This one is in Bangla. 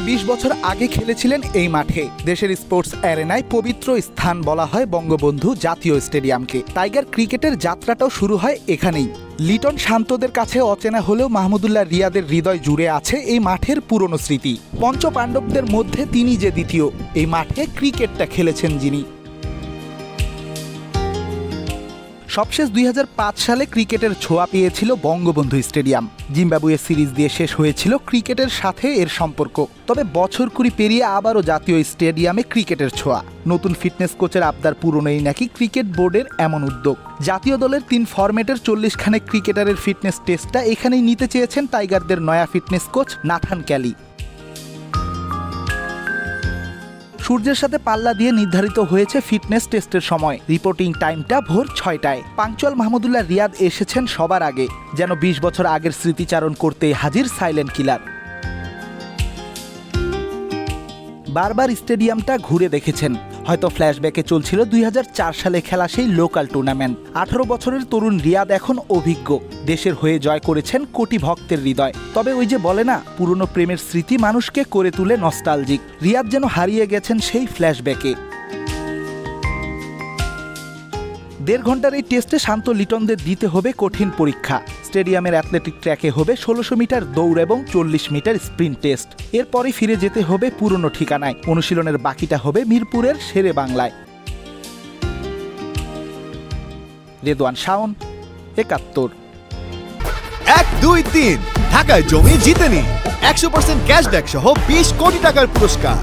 20 বছর আগে খেলেছিলেন এই মাঠে। দেশের স্পোর্টস অ্যারেনায় পবিত্র স্থান বলা হয় বঙ্গবন্ধু জাতীয় স্টেডিয়ামকে। টাইগার ক্রিকেটের যাত্রাটাও শুরু হয় এখানেই। লিটন শান্তদের কাছে অচেনা হলেও মাহমুদুল্লাহ রিয়াদের হৃদয় জুড়ে আছে এই মাঠের পুরনো স্মৃতি। পঞ্চপাণ্ডবদের মধ্যে তিনি যে দ্বিতীয়, এই মাঠে ক্রিকেটটা খেলেছেন যিনি। সবশেষ 2005 সালে ক্রিকেটের ছোঁয়া পেয়েছিল বঙ্গবন্ধু স্টেডিয়াম। জিম্বাবুয়ে সিরিজ দিয়ে শেষ হয়েছিল ক্রিকেটের সাথে এর সম্পর্ক। তবে বছর 20 পেরিয়ে আবারও জাতীয় স্টেডিয়ামে ক্রিকেটের ছোঁয়া। নতুন ফিটনেস কোচের আবদার পূরণেই নাকি ক্রিকেট বোর্ডের এমন উদ্যোগ। জাতীয় দলের 3 ফরম্যাটের 40 খানেক ক্রিকেটারের ফিটনেস টেস্টটা এখানেই নিতে চেয়েছেন টাইগারদের নয়া ফিটনেস কোচ নাথান ক্যালি। সূর্যের সাথে পাল্লা দিয়ে নির্ধারিত হয়েছে ফিটনেস টেস্টের সময়। রিপোর্টিং টাইমটা ভোর 6টায়। পাংচুয়াল মাহমুদুল্লাহ রিয়াদ এসেছেন সবার আগে, যেন 20 বছর আগের স্মৃতিচারণ করতে হাজির সাইলেন্ট কিলার। বারবার স্টেডিয়ামটা ঘুরে দেখেছেন। হয়তো ফ্ল্যাশব্যাকে চলছিল 2004 সালে খেলা সেই লোকাল টুর্নামেন্ট। 18 বছরের তরুণ রিয়াদ এখন অভিজ্ঞ। দেশের হয়ে জয় করেছেন কোটি ভক্তের হৃদয়। তবে ওই যে বলে না, পুরনো প্রেমের স্মৃতি মানুষকে করে তুলে নস্টালজিক। রিয়াদ যেন হারিয়ে গেছেন সেই ফ্ল্যাশব্যাকে। 1.5 ঘন্টার এই টেস্টে শান্ত লিটনদের দিতে হবে কঠিন পরীক্ষা। স্টেডিয়ামের অ্যাথলেটিক ট্র্যাকে হবে 1600 মিটার দৌড় এবং 40 মিটার স্প্রিন্ট টেস্ট। এরপরই ফিরে যেতে হবে পুরনো ঠিকানায়। অনুশীলনের বাকিটা হবে মিরপুরের শেরে বাংলায়। রেদওয়ান শাওন, 71। 1, 2, 3 ঢাকায় জমি জিতে নিন 100% ক্যাশব্যাক সহ 20 কোটি টাকার পুরস্কার।